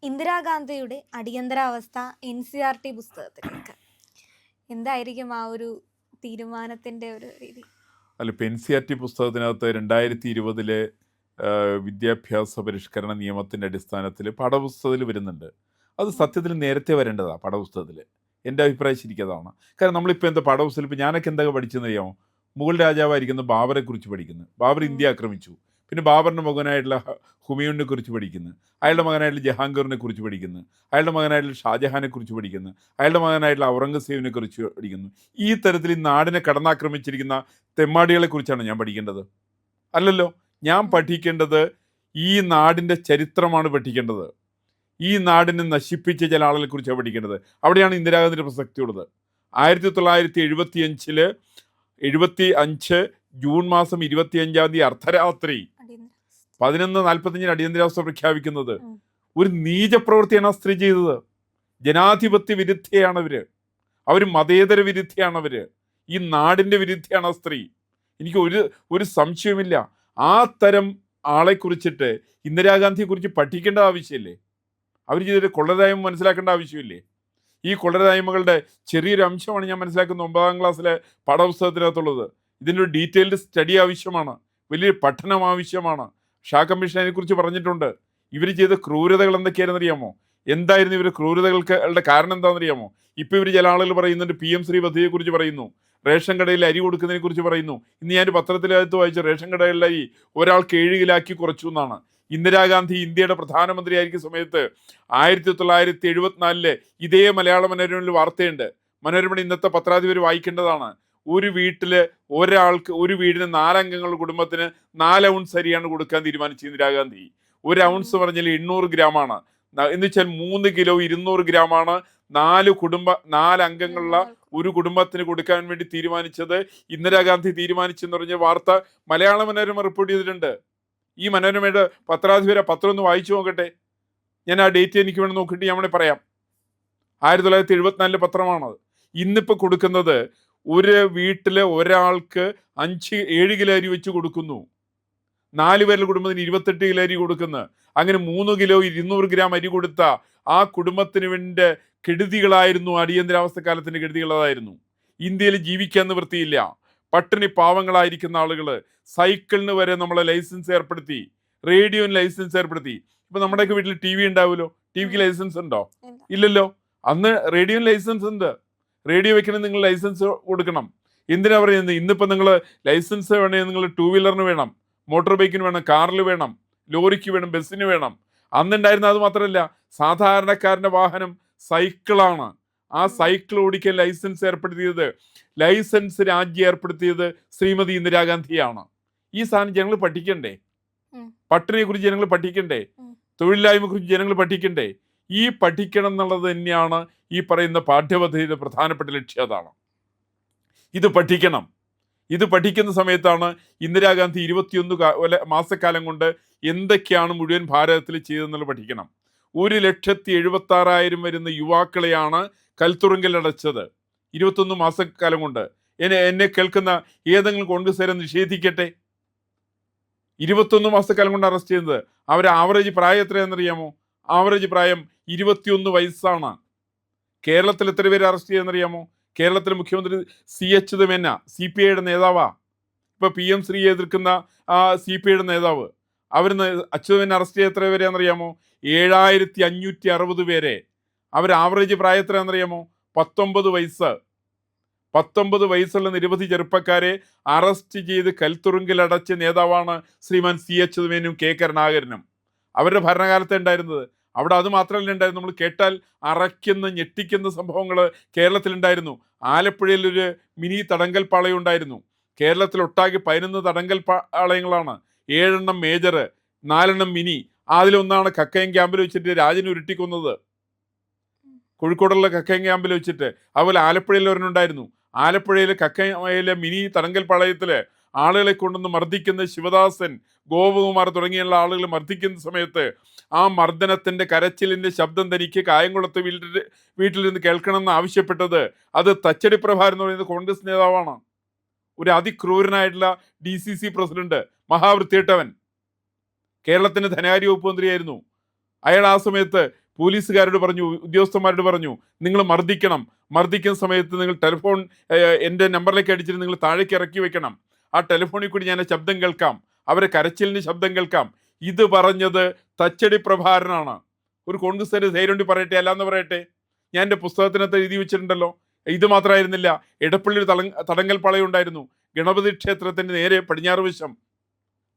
ഇന്ദിരാഗാന്ധിയുടെ അടിയന്തരാവസ്ഥ NCERT പുസ്തകത്തിലേക്ക് എന്തായിരിക്കും ആ ഒരു തീരുമാനത്തിന്റെ ഒരു രീതി? അല്ല, ഇപ്പം NCERT പുസ്തകത്തിനകത്ത് 2020 വിദ്യാഭ്യാസ പരിഷ്കരണ നിയമത്തിൻ്റെ അടിസ്ഥാനത്തിൽ പാഠപുസ്തകത്തിൽ വരുന്നുണ്ട്. അത് സത്യത്തിൽ നേരത്തെ വരേണ്ടതാണ് പാഠപുസ്തകത്തിൽ. എൻ്റെ അഭിപ്രായം ശരിക്കതാണ്. കാരണം നമ്മളിപ്പോൾ എന്താ പാഠപുസ്തകത്തിൽ ഇപ്പോൾ ഞാനൊക്കെ എന്തൊക്കെ പഠിച്ചെന്ന് അറിയാമോ? മുഗൾ രാജാവായിരിക്കുന്ന ബാബറെ കുറിച്ച് പഠിക്കുന്നു. ബാബർ ഇന്ത്യ ആക്രമിച്ചു. പിന്നെ ബാബറിൻ്റെ മകനായിട്ടുള്ള ഹുമയൂണിനെ കുറിച്ച് പഠിക്കുന്നു. അയാളുടെ മകനായിട്ടുള്ള ജഹാംഗീറിനെ കുറിച്ച് പഠിക്കുന്നു. അയാളുടെ മകനായിട്ടുള്ള ഷാജഹാനെ കുറിച്ച് പഠിക്കുന്നു. അയാളുടെ മകനായിട്ടുള്ള ഔറംഗസേബിനെ കുറിച്ച് പഠിക്കുന്നു. ഈ തരത്തിൽ ഈ നാടിനെ കടന്നാക്രമിച്ചിരിക്കുന്ന തെമ്മാടികളെ കുറിച്ചാണ് ഞാൻ പഠിക്കേണ്ടത്? അല്ലല്ലോ. ഞാൻ പഠിക്കേണ്ടത് ഈ നാടിൻ്റെ ചരിത്രമാണ് പഠിക്കേണ്ടത്. ഈ നാടിനെ നശിപ്പിച്ച ചില ആളുകളെ കുറിച്ചാണ് പഠിക്കേണ്ടത്. അവിടെയാണ് ഇന്ദിരാഗാന്ധിയുടെ പ്രസക്തിയുള്ളത്. 1975 ജൂൺ മാസം 25 അർദ്ധരാത്രി 11:45 അടിയന്തരാവസ്ഥ പ്രഖ്യാപിക്കുന്നത് ഒരു നീചപ്രവൃത്തിയാണ് ആ സ്ത്രീ ചെയ്തത്. ജനാധിപത്യ വിരുദ്ധയാണ് അവർ മതേതര വിരുദ്ധയാണ് ഈ നാടിൻ്റെ വിരുദ്ധയാണ് ആ സ്ത്രീ. എനിക്ക് ഒരു സംശയവുമില്ല. ആ തരം ആളെ കുറിച്ചിട്ട് ഇന്ദിരാഗാന്ധിയെ കുറിച്ച് പഠിക്കേണ്ട ആവശ്യമില്ലേ? അവർ ചെയ്തൊരു കൊള്ളരായ്മ മനസ്സിലാക്കേണ്ട ആവശ്യമില്ലേ? ഈ കൊള്ളരായ്മകളുടെ ചെറിയൊരു അംശമാണ് ഞാൻ മനസ്സിലാക്കുന്നത് 9ാം ക്ലാസ്സിലെ പാഠപുസ്തകത്തിനകത്തുള്ളത്. ഇതിൻ്റെ ഒരു ഡീറ്റെയിൽഡ് സ്റ്റഡി ആവശ്യമാണ്, വലിയൊരു പഠനം ആവശ്യമാണ്. ഷാ കമ്മീഷൻ അതിനെക്കുറിച്ച് പറഞ്ഞിട്ടുണ്ട്. ഇവർ ചെയ്ത ക്രൂരതകൾ എന്തൊക്കെയാണെന്നറിയാമോ? എന്തായിരുന്നു ഇവർ ക്രൂരതകളുടെ കാരണം എന്താണെന്നറിയാമോ? ഇപ്പോൾ ഇവർ ചില ആളുകൾ പറയുന്നുണ്ട്, PM ശ്രീ പദ്ധതിയെക്കുറിച്ച് പറയുന്നു, റേഷൻ കടയിൽ അരി കൊടുക്കുന്നതിനെ കുറിച്ച് പറയുന്നു. ഇന്ന് ഞാൻ പത്രത്തിനകത്ത് വായിച്ചു, റേഷൻ കടകളിലെ അരി ഒരാൾക്ക് 7 കിലോയാക്കി കുറച്ചു എന്നാണ്. ഇന്ദിരാഗാന്ധി ഇന്ത്യയുടെ പ്രധാനമന്ത്രി ആയിരിക്കുന്ന സമയത്ത് 1974 ഇതേ മലയാള മനോരമയിൽ വാർത്തയുണ്ട്. മനോരമ ഇന്നത്തെ പത്രാധിപർ വായിക്കേണ്ടതാണ്. ഒരു വീട്ടിൽ ഒരു വീടിന് 4 അംഗങ്ങളുടെ കുടുംബത്തിന് 4 ഔൺസ് അരിയാണ് കൊടുക്കാൻ തീരുമാനിച്ചത് ഇന്ദിരാഗാന്ധി. 1 ഔൺസ് പറഞ്ഞാൽ 800 ഗ്രാമാണ്. എന്ന് വെച്ചാൽ 3 കിലോ 200 ഗ്രാമാണ് 4 അംഗങ്ങളുള്ള ഒരു കുടുംബത്തിന് കൊടുക്കാൻ വേണ്ടി തീരുമാനിച്ചത്. ഇന്ദിരാഗാന്ധി തീരുമാനിച്ചെന്ന് പറഞ്ഞ വാർത്ത മലയാള മനോരമ റിപ്പോർട്ട് ചെയ്തിട്ടുണ്ട്. ഈ മനോരമയുടെ പത്രാധിപരെ പത്രം ഒന്ന് വായിച്ചു നോക്കട്ടെ. ഞാൻ ആ ഡേറ്റ് എനിക്ക് വേണ്ടി നോക്കിയിട്ട് ഞാൻ പറയാം. 1974 പത്രമാണത്. ഇന്നിപ്പോൾ കൊടുക്കുന്നത് ഒരു വീട്ടിലെ ഒരാൾക്ക് 7 കിലോ അരി വെച്ച് കൊടുക്കുന്നു. 4 പേരുടെ കുടുംബത്തിന് 28 കിലോ അരി കൊടുക്കുന്നു. അങ്ങനെ 3 കിലോ 200 ഗ്രാം അരി കൊടുത്ത ആ കുടുംബത്തിന് വേണ്ടി കെടുതികളായിരുന്നു. അടിയന്തരാവസ്ഥ കാലത്തിൻ്റെ കെടുതികളായിരുന്നു. ഇന്ത്യയിൽ ജീവിക്കാൻ നിവൃത്തിയില്ല. പട്ടിണി പാവങ്ങളായിരിക്കുന്ന ആളുകൾ സൈക്കിളിന് വരെ നമ്മളെ ലൈസൻസ് ഏർപ്പെടുത്തി, റേഡിയോന് ലൈസൻസ് ഏർപ്പെടുത്തി. ഇപ്പം നമ്മുടെയൊക്കെ വീട്ടിൽ TV ഉണ്ടാവുമല്ലോ. TVക്ക് ലൈസൻസ് ഉണ്ടോ? ഇല്ലല്ലോ. അന്ന് റേഡിയോന് ലൈസൻസ് ഉണ്ട്. റേഡിയോ വെക്കണമെങ്കിൽ നിങ്ങൾ ലൈസൻസ് കൊടുക്കണം. എന്തിനാ പറയുന്നത്? ഇന്നിപ്പോൾ നിങ്ങൾ ലൈസൻസ് വേണമെങ്കിൽ നിങ്ങൾ 2 വീലറിന് വേണം, മോട്ടോർ ബൈക്കിന് വേണം, കാറിൽ വേണം, ലോറിക്ക് വേണം, ബസ്സിന് വേണം. അന്നുണ്ടായിരുന്ന അത് മാത്രമല്ല, സാധാരണക്കാരൻ്റെ വാഹനം സൈക്കിളാണ്. ആ സൈക്കിൾ ഓടിക്കാൻ ലൈസൻസ് രാജ്യം ഏർപ്പെടുത്തിയത് ശ്രീമതി ഇന്ദിരാഗാന്ധിയാണ്. ഈ സാധനം ജനങ്ങൾ പഠിക്കണ്ടേ? പട്ടിണിയെ കുറിച്ച് ജനങ്ങൾ പഠിക്കണ്ടേ? തൊഴിലില്ലായ്മയെ കുറിച്ച് ജനങ്ങൾ പഠിക്കണ്ടേ? ഈ പഠിക്കണം എന്നുള്ളത് തന്നെയാണ് ഈ പറയുന്ന പാഠ്യപദ്ധതിയുടെ പ്രധാനപ്പെട്ട ലക്ഷ്യം. അതാണ്. ഇത് പഠിക്കണം. ഇത് പഠിക്കുന്ന സമയത്താണ് ഇന്ദിരാഗാന്ധി 21 മാസക്കാലം കൊണ്ട് എന്തൊക്കെയാണ് മുഴുവൻ ഭാരതത്തിൽ ചെയ്തതെന്നുള്ളത് പഠിക്കണം. 1,76,000 വരുന്ന യുവാക്കളെയാണ് കൽത്തുറുങ്കിൽ അടച്ചത് 21 മാസക്കാലം കൊണ്ട്. എന്നെ കേൾക്കുന്ന ഏതെങ്കിലും കോൺഗ്രസ്സുകാരെ നിഷേധിക്കട്ടെ. 21 മാസക്കാലം കൊണ്ട് അറസ്റ്റ് ചെയ്യുന്നത്. അവർ ആവറേജ് പ്രായം എത്രയാണെന്നറിയാമോ? ആവറേജ് പ്രായം 21 വയസ്സാണ്. കേരളത്തിൽ എത്ര പേര് അറസ്റ്റ് ചെയ്യുന്നറിയാമോ? കേരളത്തിലെ മുഖ്യമന്ത്രി CH മേന CPIയുടെ നേതാവാ. ഇപ്പോൾ PM ശ്രീയെ എതിർക്കുന്ന CPIയുടെ നേതാവ്. അച്യുതമേനെ അറസ്റ്റ് ചെയ്ത എത്ര പേരെയാണെന്നറിയാമോ? 7,560 പേരെ. അവർ ആവറേജ് പ്രായം എത്രയാണെന്നറിയാമോ? 19 വയസ്സ്. 19 വയസ്സുള്ള നിരവധി ചെറുപ്പക്കാരെ അറസ്റ്റ് ചെയ്ത് കൽത്തുറുങ്കിൽ അടച്ച നേതാവാണ് ശ്രീമാൻ CH മേനും K കരുണാകരനും. അവരുടെ ഭരണകാലത്ത് ഉണ്ടായിരുന്നത്. അവിടെ അത് മാത്രമല്ല ഉണ്ടായിരുന്നു, നമ്മൾ കേട്ടാൽ അറയ്ക്കുന്ന ഞെട്ടിക്കുന്ന സംഭവങ്ങൾ കേരളത്തിലുണ്ടായിരുന്നു. ആലപ്പുഴയിൽ ഒരു മിനി തടങ്കൽ പാളയം ഉണ്ടായിരുന്നു. കേരളത്തിലൊട്ടാകെ 11 തടങ്കൽ പാളയങ്ങളാണ്. 7 എണ്ണം മേജർ, 4 എണ്ണം മിനി. അതിലൊന്നാണ് കക്കയം ക്യാമ്പിൽ വെച്ചിട്ട് രാജന് ഉരുട്ടിക്കൊന്നത്, കോഴിക്കോടുള്ള കക്കയം ക്യാമ്പിൽ വെച്ചിട്ട്. അതുപോലെ ആലപ്പുഴയിൽ ഒരെണ്ണുണ്ടായിരുന്നു. ആലപ്പുഴയിലെ കക്കയിലെ മിനി തടങ്കൽ പാളയത്തിൽ ആളുകളെ കൊണ്ടുവന്ന് മർദ്ദിക്കുന്ന ശിവദാസൻ, ഗോപകുമാർ തുടങ്ങിയുള്ള ആളുകൾ മർദ്ദിക്കുന്ന സമയത്ത് ആ മർദ്ദനത്തിൻ്റെ കരച്ചിലിൻ്റെ ശബ്ദം തനിക്ക് കായംകുളത്ത് വീട്ടിൽ നിന്ന് കേൾക്കണമെന്ന് ആവശ്യപ്പെട്ടത് അത് തച്ചടി പ്രഭാകരൻ എന്ന് പറയുന്നത് കോൺഗ്രസ് നേതാവാണ്. ഒരു അതിക്രൂരനായിട്ടുള്ള DCC പ്രസിഡന്റ്, മഹാവൃത്തിയിട്ടവൻ. കേരളത്തിൻ്റെ ധനകാര്യ വകുപ്പ് മന്ത്രിയായിരുന്നു. അയാൾ ആ സമയത്ത് പോലീസുകാരോട് പറഞ്ഞു, ഉദ്യോഗസ്ഥന്മാരോട് പറഞ്ഞു, നിങ്ങൾ മർദ്ദിക്കുന്ന സമയത്ത് നിങ്ങൾ ടെലിഫോൺ എൻ്റെ നമ്പറിലേക്ക് അടിച്ചിട്ട് നിങ്ങൾ താഴേക്ക് ഇറക്കി വെക്കണം. ആ ടെലിഫോണിൽ കൂടി ഞാൻ ശബ്ദം കേൾക്കാം, അവരെ കരച്ചിലിന് ശബ്ദം കേൾക്കാം. ഇത് പറഞ്ഞത് തച്ചടി പ്രഭാകരനാണ്. ഒരു കോൺഗ്രസ്സുകാർ ധൈര്യം പറയട്ടെ, അല്ലാന്ന് പറയട്ടെ. ഞാൻ എൻ്റെ പുസ്തകത്തിനകത്ത് എഴുതി വെച്ചിട്ടുണ്ടല്ലോ. ഇത് മാത്രമായിരുന്നില്ല, എടപ്പള്ളിയിൽ തടങ്കൽ പാളയം ഉണ്ടായിരുന്നു. ഗണപതി ക്ഷേത്രത്തിൻ്റെ നേരെ പടിഞ്ഞാറ് വശം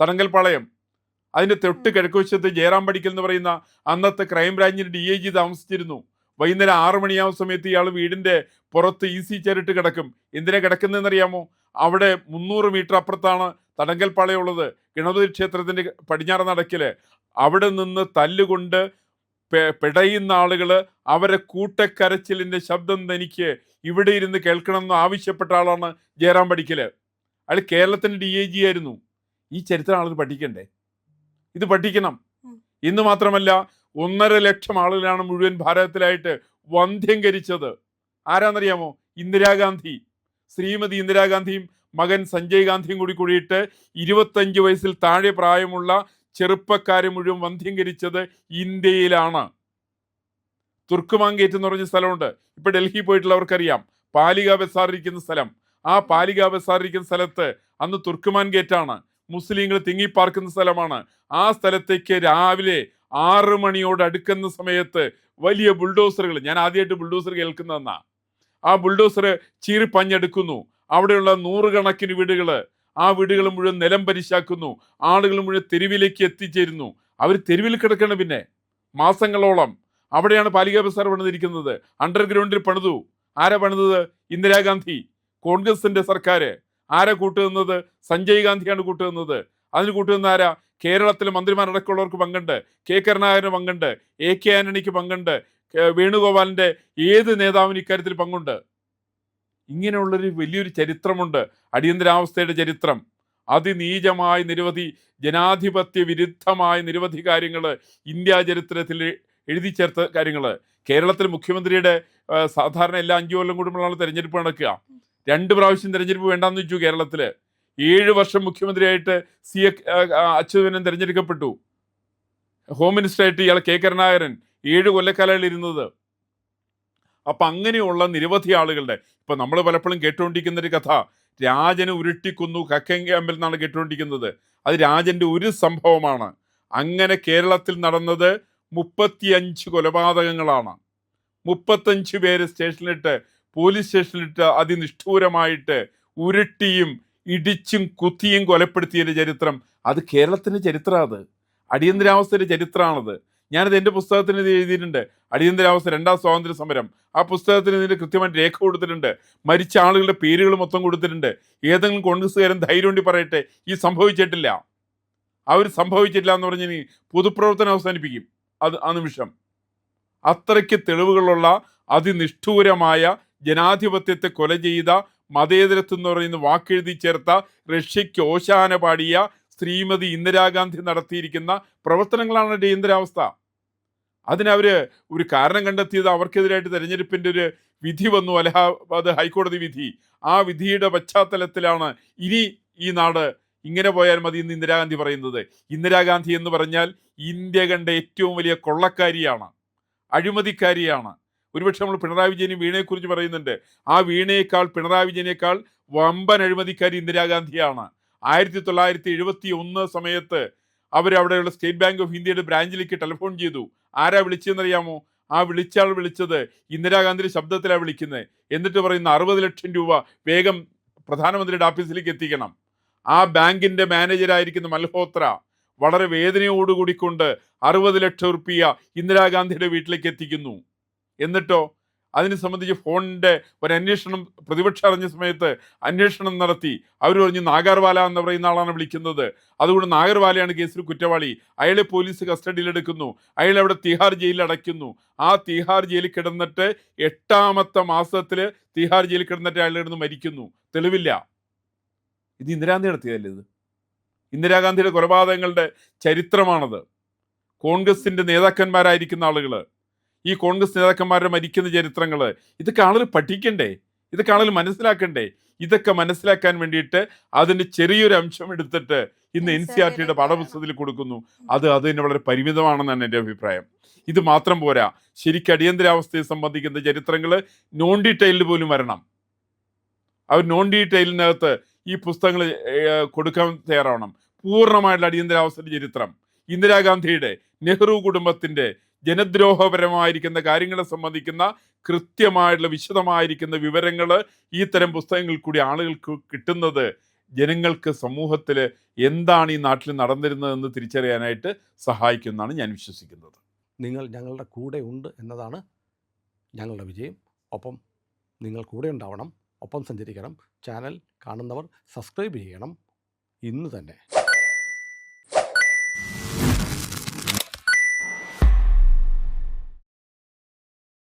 തടങ്കൽ പാളയം. അതിൻ്റെ തൊട്ട് കിഴക്ക് വശത്ത് ജയറാം പടിക്കൽ എന്ന് പറയുന്ന അന്നത്തെ ക്രൈംബ്രാഞ്ചിൻ്റെ DIG താമസിച്ചിരുന്നു. വൈകുന്നേരം 6 മണിയാവുന്ന സമയത്ത് ഇയാൾ വീടിൻ്റെ പുറത്ത് EC ചേരിട്ട് കിടക്കും. എന്തിനാ കിടക്കുന്നതെന്നറിയാമോ? അവിടെ 300 മീറ്റർ അപ്പുറത്താണ് തടങ്കൽ പാളയം ഉള്ളത്, ഗണപതി ക്ഷേത്രത്തിൻ്റെ പടിഞ്ഞാറ് നടക്കില്. അവിടെ നിന്ന് തല്ലുകൊണ്ട് പിടയുന്ന ആളുകൾ അവരെ കൂട്ടക്കരച്ചിലിൻ്റെ ശബ്ദം തനിക്ക് ഇവിടെ ഇരുന്ന് കേൾക്കണമെന്ന് ആവശ്യപ്പെട്ട ആളാണ് ജയറാം പടിക്കല്. അയാൾ കേരളത്തിൻ്റെ DIG ആയിരുന്നു. ഈ ചരിത്രം ആളുകൾ പഠിക്കണ്ടേ? ഇത് പഠിക്കണം. ഇന്ന് മാത്രമല്ല, 1.5 ലക്ഷം ആളുകളാണ് മുഴുവൻ ഭാരതത്തിലായിട്ട് വന്ധ്യംകരിച്ചത്. ആരാന്നറിയാമോ? ഇന്ദിരാഗാന്ധി. ശ്രീമതി ഇന്ദിരാഗാന്ധിയും മകൻ സഞ്ജയ് ഗാന്ധിയും കൂടിയിട്ട് 25 വയസ്സിൽ താഴെ പ്രായമുള്ള ചെറുപ്പക്കാരെ മുഴുവൻ വന്ധ്യംകരിച്ചത് ഇന്ത്യയിലാണ്. തുർക്കുമാൻ ഗേറ്റ് എന്ന് പറഞ്ഞ സ്ഥലമുണ്ട്. ഇപ്പൊ ഡൽഹി പോയിട്ടുള്ളവർക്കറിയാം, പാലിക ബസാർ ഇരിക്കുന്ന സ്ഥലം. ആ പാലിക ബസാർ ഇരിക്കുന്ന സ്ഥലത്ത് അന്ന് തുർക്കുമാൻ ഗേറ്റാണ്. മുസ്ലിങ്ങൾ തിങ്ങിപ്പാർക്കുന്ന സ്ഥലമാണ്. ആ സ്ഥലത്തേക്ക് രാവിലെ 6 മണിയോട് അടുക്കുന്ന സമയത്ത് വലിയ ബുൾഡോസറുകൾ, ഞാൻ ആദ്യമായിട്ട് ബുൾഡോസർ കേൾക്കുന്നതെന്നാ, ആ ബുൾഡോസർ ചീറിപ്പഞ്ഞെടുക്കുന്നു. അവിടെയുള്ള 100 കണക്കിന് വീടുകൾ, ആ വീടുകൾ മുഴുവൻ നിലം പരിശാക്കുന്നു. ആളുകൾ മുഴുവൻ തെരുവിലേക്ക് എത്തിച്ചേരുന്നു. അവർ തെരുവിൽ കിടക്കണം. പിന്നെ മാസങ്ങളോളം അവിടെയാണ് പാലിക ബസാർ പണിതിരിക്കുന്നത്. അണ്ടർഗ്രൗണ്ടിൽ പണിതു. ആരാ പണിതത്? ഇന്ദിരാഗാന്ധി, കോൺഗ്രസിന്റെ സർക്കാർ. ആരാ കൂട്ടുനിന്നത്? സഞ്ജയ് ഗാന്ധിയാണ് കൂട്ടുനിന്നത്. അതിന് കൂട്ടുനിന്ന ആരാ? കേരളത്തിലെ മന്ത്രിമാരടക്കമുള്ളവർക്ക് പങ്കുണ്ട്, K കരുണാകരന് പങ്കുണ്ട്, AK ആന്റണിക്ക് പങ്കുണ്ട്, വേണുഗോപാലിന്റെ ഏത് നേതാവിന് ഇക്കാര്യത്തിൽ പങ്കുണ്ട്. ഇങ്ങനെയുള്ളൊരു വലിയൊരു ചരിത്രമുണ്ട്, അടിയന്തരാവസ്ഥയുടെ ചരിത്രം. അതിനീചമായ നിരവധി ജനാധിപത്യ വിരുദ്ധമായ നിരവധി കാര്യങ്ങൾ ഇന്ത്യ ചരിത്രത്തിൽ എഴുതി ചേർത്ത കാര്യങ്ങൾ. കേരളത്തിൽ മുഖ്യമന്ത്രിയുടെ സാധാരണ എല്ലാ 5 കൊല്ലം കൂടുമ്പോഴാണ് തെരഞ്ഞെടുപ്പ് നടക്കുക. 2 പ്രാവശ്യം തെരഞ്ഞെടുപ്പ് വേണ്ടാന്ന് വെച്ചു കേരളത്തിൽ. 7 വർഷം മുഖ്യമന്ത്രിയായിട്ട് അച്യുതമേനോൻ തെരഞ്ഞെടുക്കപ്പെട്ടു. ഹോം മിനിസ്റ്ററായിട്ട് ഇയാൾ K കരുണാകരൻ 7 കൊല്ലക്കാലമാണ് ഇരുന്നത്. അപ്പം അങ്ങനെയുള്ള നിരവധി ആളുകളുടെ, ഇപ്പം നമ്മൾ പലപ്പോഴും കേട്ടുകൊണ്ടിരിക്കുന്നൊരു കഥ, രാജന് ഉരുട്ടിക്കൊന്നു കക്കൻ ക്യാമ്പിൽ നിന്നാണ് കേട്ടുകൊണ്ടിരിക്കുന്നത്. അത് രാജൻ്റെ ഒരു സംഭവമാണ്. അങ്ങനെ കേരളത്തിൽ നടന്നത് 35 കൊലപാതകങ്ങളാണ്. 35 പേര് പോലീസ് സ്റ്റേഷനിലിട്ട് അതിനിഷ്ഠൂരമായിട്ട് ഉരുട്ടിയും ഇടിച്ചും കുത്തിയും കൊലപ്പെടുത്തിയതിൻ്റെ ചരിത്രം. അത് കേരളത്തിൻ്റെ ചരിത്രമാണ്. അത് അടിയന്തരാവസ്ഥയുടെ ചരിത്രമാണത്. ഞാനത് എൻ്റെ പുസ്തകത്തിന് എഴുതിയിട്ടുണ്ട്. അടിയന്തരാവസ്ഥ, 2ാം സ്വാതന്ത്ര്യ സമരം. ആ പുസ്തകത്തിന് ഇതിൻ്റെ കൃത്യമായിട്ട് രേഖ കൊടുത്തിട്ടുണ്ട്. മരിച്ച ആളുകളുടെ പേരുകൾ മൊത്തം കൊടുത്തിട്ടുണ്ട്. ഏതെങ്കിലും കോൺഗ്രസ്സുകാരൻ ധൈര്യം കൊണ്ട് പറയട്ടെ ഈ സംഭവിച്ചിട്ടില്ല, അവർ സംഭവിച്ചിട്ടില്ല എന്ന് പറഞ്ഞ് പൊതുപ്രവർത്തനം അവസാനിപ്പിക്കും അത് ആ നിമിഷം. അത്രയ്ക്ക് തെളിവുകളുള്ള അതിനിഷ്ഠൂരമായ ജനാധിപത്യത്തെ കൊല ചെയ്ത, മതേതരത്വം എന്ന് പറയുന്ന വാക്കെഴുതി ചേർത്ത, റഷ്യയ്ക്ക് ഓശാന പാടിയ ശ്രീമതി ഇന്ദിരാഗാന്ധി നടത്തിയിരിക്കുന്ന പ്രവർത്തനങ്ങളാണ് അടിയന്തരാവസ്ഥ. അതിനവർ ഒരു കാരണം കണ്ടെത്തിയത് അവർക്കെതിരായിട്ട് തെരഞ്ഞെടുപ്പിൻ്റെ ഒരു വിധി വന്നു, അലഹാബാദ് ഹൈക്കോടതി വിധി. ആ വിധിയുടെ പശ്ചാത്തലത്തിലാണ് ഇനി ഈ നാട് ഇങ്ങനെ പോയാൽ മതി എന്ന് ഇന്ദിരാഗാന്ധി പറയുന്നത്. ഇന്ദിരാഗാന്ധി എന്ന് പറഞ്ഞാൽ ഇന്ത്യ കണ്ട ഏറ്റവും വലിയ കൊള്ളക്കാരിയാണ്, അഴിമതിക്കാരിയാണ്. ഒരുപക്ഷെ നമ്മൾ പിണറായി വിജയനും വീണയെക്കുറിച്ച് പറയുന്നുണ്ട്. ആ വീണയേക്കാൾ, പിണറായി വിജയനേക്കാൾ വമ്പൻ അഴിമതിക്കാരി ഇന്ദിരാഗാന്ധിയാണ്. 1971 സമയത്ത് അവരവിടെയുള്ള സ്റ്റേറ്റ് ബാങ്ക് ഓഫ് ഇന്ത്യയുടെ ബ്രാഞ്ചിലേക്ക് ടെലിഫോൺ ചെയ്തു. ആരാ വിളിച്ചതെന്നറിയാമോ? ആ വിളിച്ചാൾ വിളിച്ചത് ഇന്ദിരാഗാന്ധിയുടെ ശബ്ദത്തിലാണ് വിളിക്കുന്നത്. എന്നിട്ട് പറയുന്ന 60 ലക്ഷം രൂപ വേഗം പ്രധാനമന്ത്രിയുടെ ഓഫീസിലേക്ക് എത്തിക്കണം. ആ ബാങ്കിൻ്റെ മാനേജരായിരിക്കുന്ന മൽഹോത്ര വളരെ വേദനയോടുകൂടിക്കൊണ്ട് 60 ലക്ഷം റുപ്യ ഇന്ദിരാഗാന്ധിയുടെ വീട്ടിലേക്ക് എത്തിക്കുന്നു. എന്നിട്ടോ അതിനെ സംബന്ധിച്ച് ഫോണിൻ്റെ ഒരു അന്വേഷണം പ്രതിപക്ഷം അറിഞ്ഞ സമയത്ത് അന്വേഷണം നടത്തി. അവർ പറഞ്ഞു നാഗർവാല എന്ന് പറയുന്ന ആളാണ് വിളിക്കുന്നത്, അതുകൊണ്ട് നാഗർവാലയാണ് കേസിൽ കുറ്റവാളി. അയാളെ പോലീസ് കസ്റ്റഡിയിലെടുക്കുന്നു. അയാൾ അവിടെ തിഹാർ ജയിലിൽ അടയ്ക്കുന്നു. ആ തിഹാർ ജയിലിൽ കിടന്നിട്ട് 8ാമത്തെ മാസത്തിൽ തിഹാർ ജയിലിൽ കിടന്നിട്ട് അയാൾ കിടന്ന് മരിക്കുന്നു. തെളിവില്ല. ഇത് ഇന്ദിരാഗാന്ധി നടത്തിയതല്ലേ? ഇത് ഇന്ദിരാഗാന്ധിയുടെ കൊലപാതകങ്ങളുടെ ചരിത്രമാണത്. കോൺഗ്രസിൻ്റെ നേതാക്കന്മാരായിരിക്കുന്ന ആളുകൾ, ഈ കോൺഗ്രസ് നേതാക്കന്മാരുടെ മരിക്കുന്ന ചരിത്രങ്ങൾ, ഇതൊക്കെ ആളുകൾ പഠിക്കണ്ടേ? ഇതൊക്കെ ആളുകൾ മനസ്സിലാക്കണ്ടേ? ഇതൊക്കെ മനസ്സിലാക്കാൻ വേണ്ടിയിട്ട് അതിൻ്റെ ചെറിയൊരു അംശം എടുത്തിട്ട് ഇന്ന് NCERTയുടെ പാഠപുസ്തകത്തിൽ കൊടുക്കുന്നു. അത് അതിന് വളരെ പരിമിതമാണെന്നാണ് എൻ്റെ അഭിപ്രായം. ഇത് മാത്രം പോരാ, ശരിക്കും അടിയന്തരാവസ്ഥയെ സംബന്ധിക്കുന്ന ചരിത്രങ്ങൾ നോൺ ഡീറ്റെയിൽഡ് പോലും വരണം. അവർ നോൺ ഡീറ്റെയിലിനകത്ത് ഈ പുസ്തകങ്ങൾ കൊടുക്കാൻ തയ്യാറാവണം. പൂർണ്ണമായിട്ടുള്ള അടിയന്തരാവസ്ഥയുടെ ചരിത്രം, ഇന്ദിരാഗാന്ധിയുടെ, നെഹ്റു കുടുംബത്തിൻ്റെ ജനദ്രോഹപരമായിരിക്കുന്ന കാര്യങ്ങളെ സംബന്ധിക്കുന്ന കൃത്യമായിട്ടുള്ള വിശദമായിരിക്കുന്ന വിവരങ്ങൾ ഈ തരം പുസ്തകങ്ങളിൽ കൂടി ആളുകൾക്ക് കിട്ടുന്നത് ജനങ്ങൾക്ക് സമൂഹത്തിൽ എന്താണ് ഈ നാട്ടിൽ നടന്നിരുന്നതെന്ന് തിരിച്ചറിയാനായിട്ട് സഹായിക്കുമെന്നാണ് ഞാൻ വിശ്വസിക്കുന്നത്. നിങ്ങൾ ഞങ്ങളുടെ കൂടെ ഉണ്ട് എന്നതാണ് ഞങ്ങളുടെ വിജയം. ഒപ്പം നിങ്ങൾ കൂടെ ഉണ്ടാവണം, ഒപ്പം സഞ്ചരിക്കണം. ചാനൽ കാണുന്നവർ സബ്സ്ക്രൈബ് ചെയ്യണം ഇന്ന് തന്നെ.